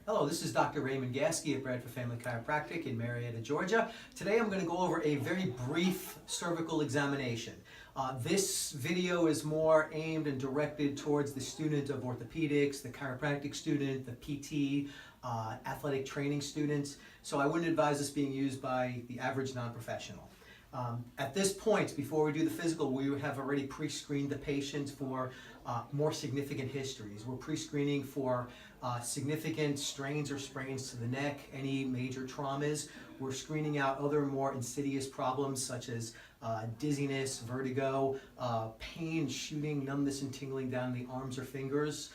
Hello, this is Dr. Raymond Gaskey at Bradford Family Chiropractic in Marietta, Georgia. Today I'm going to go over a very brief cervical examination. This video is more aimed and directed towards the student of orthopedics, the chiropractic student, the PT, athletic training students. So I wouldn't advise this being used by the average non-professional. At this point, before we do the physical, we have already pre-screened the patient for more significant histories. We're pre-screening for significant strains or sprains to the neck, any major traumas. We're screening out other more insidious problems such as dizziness, vertigo, pain, shooting, numbness and tingling down the arms or fingers,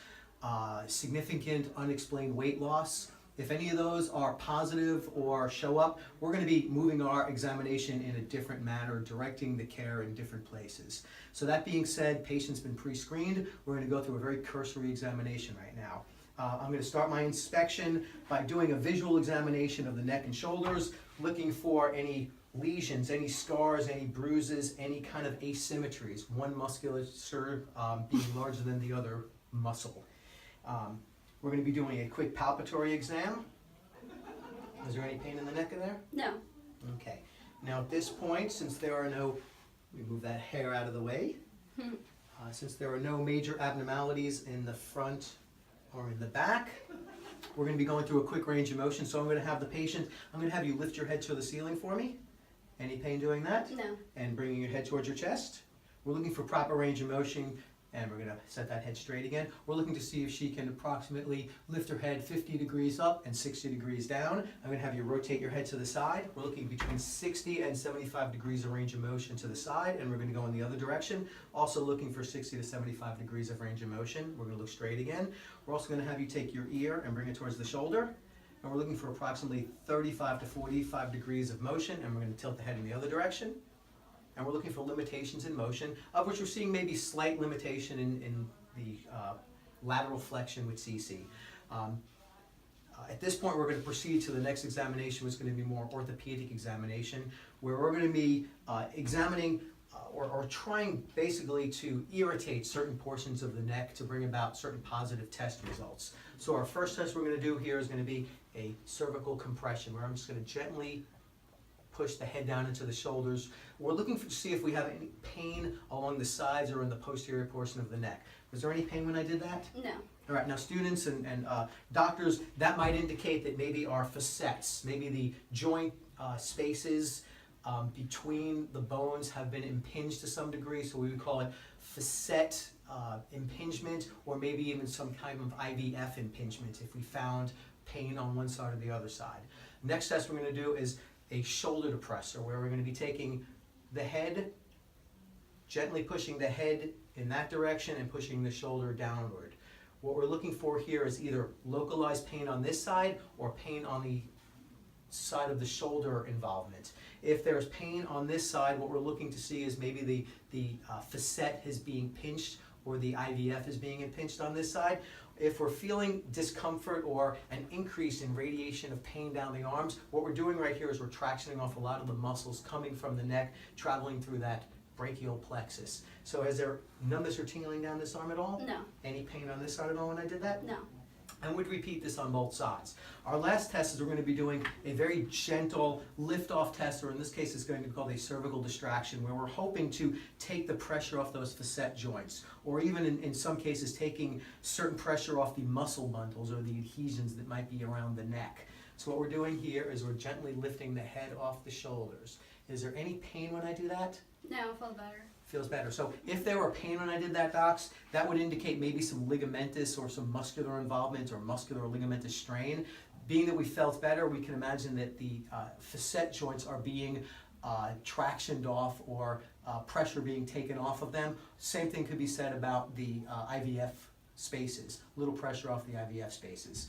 significant unexplained weight loss. If any of those are positive or show up, we're going to be moving our examination in a different manner, directing the care in different places. So that being said, patient's been pre-screened. We're going to go through a very cursory examination right now. I'm going to start my inspection by doing a visual examination of the neck and shoulders, looking for any lesions, any scars, any bruises, any kind of asymmetries, one musculature being larger than the other muscle. We're going to be doing a quick palpatory exam. Is there any pain in the neck in there? No. Okay. Now at this point, since there are no, let me move that hair out of the way. Since there are no major abnormalities in the front or in the back, we're going to be going through a quick range of motion. So I'm going to have the patient, I'm going to have you lift your head to the ceiling for me. Any pain doing that? No. And bringing your head towards your chest. We're looking for proper range of motion. And we're going to set that head straight again. We're looking to see if she can approximately lift her head 50 degrees up and 60 degrees down. I'm going to have you rotate your head to the side. We're looking between 60 and 75 degrees of range of motion to the side, and we're going to go in the other direction. Also looking for 60 to 75 degrees of range of motion. We're going to look straight again. We're also going to have you take your ear and bring it towards the shoulder. And we're looking for approximately 35 to 45 degrees of motion, and we're going to tilt the head in the other direction. And we're looking for limitations in motion, of which we're seeing maybe slight limitation in the lateral flexion with CC. At this point, we're going to proceed to the next examination, which is going to be more orthopedic examination, where we're going to be examining or trying basically to irritate certain portions of the neck to bring about certain positive test results. So our first test we're going to do here is going to be a cervical compression, where I'm just going to gently push the head down into the shoulders. We're looking to see if we have any pain along the sides or in the posterior portion of the neck. Was there any pain when I did that? No. All right, now students and doctors, that might indicate that maybe our facets, maybe the joint spaces between the bones have been impinged to some degree, so we would call it facet impingement, or maybe even some kind of IVF impingement if we found pain on one side or the other side. Next test we're going to do is a shoulder depressor, where we're going to be taking the head, gently pushing the head in that direction and pushing the shoulder downward. What we're looking for here is either localized pain on this side or pain on the side of the shoulder involvement. If there's pain on this side, what we're looking to see is maybe the facet is being pinched or the IVF is being impinged on this side. If we're feeling discomfort or an increase in radiation of pain down the arms, what we're doing right here is we're tractioning off a lot of the muscles coming from the neck, traveling through that brachial plexus. So is there numbness or tingling down this arm at all? No. Any pain on this side at all when I did that? No. And we'd repeat this on both sides. Our last test is we're going to be doing a very gentle lift-off test, or in this case it's going to be called a cervical distraction, where we're hoping to take the pressure off those facet joints, or even in some cases taking certain pressure off the muscle bundles or the adhesions that might be around the neck. So what we're doing here is we're gently lifting the head off the shoulders. Is there any pain when I do that? No, I feel better. Feels better. So if there were pain when I did that, docs, that would indicate maybe some ligamentous or some muscular involvement or muscular or ligamentous strain. Being that we felt better, we can imagine that the facet joints are being tractioned off or pressure being taken off of them. Same thing could be said about the IVF spaces, little pressure off the IVF spaces.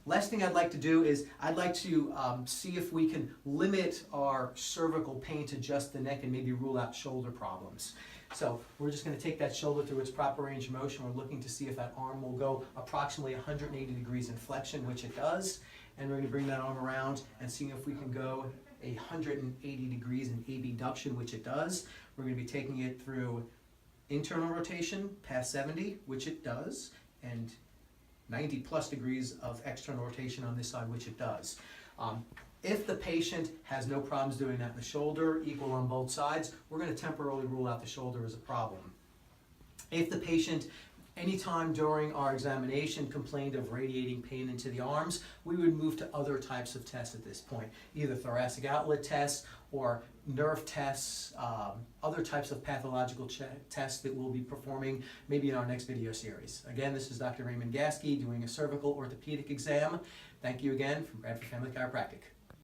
Last thing I'd like to do is I'd like to see if we can limit our cervical pain to just the neck and maybe rule out shoulder problems. So we're just going to take that shoulder through its proper range of motion. We're looking to see if that arm will go approximately 180 degrees in flexion, which it does. And we're going to bring that arm around and see if we can go 180 degrees in abduction, which it does. We're going to be taking it through internal rotation past 70, which it does, and 90 plus degrees of external rotation on this side, which it does. If the patient has no problems doing that in the shoulder, equal on both sides, we're going to temporarily rule out the shoulder as a problem. If the patient, anytime during our examination, complained of radiating pain into the arms, we would move to other types of tests at this point, either thoracic outlet tests or nerve tests, other types of pathological tests that we'll be performing maybe in our next video series. Again, this is Dr. Raymond Gaskey doing a cervical orthopedic exam. Thank you again from Bradford Family Chiropractic.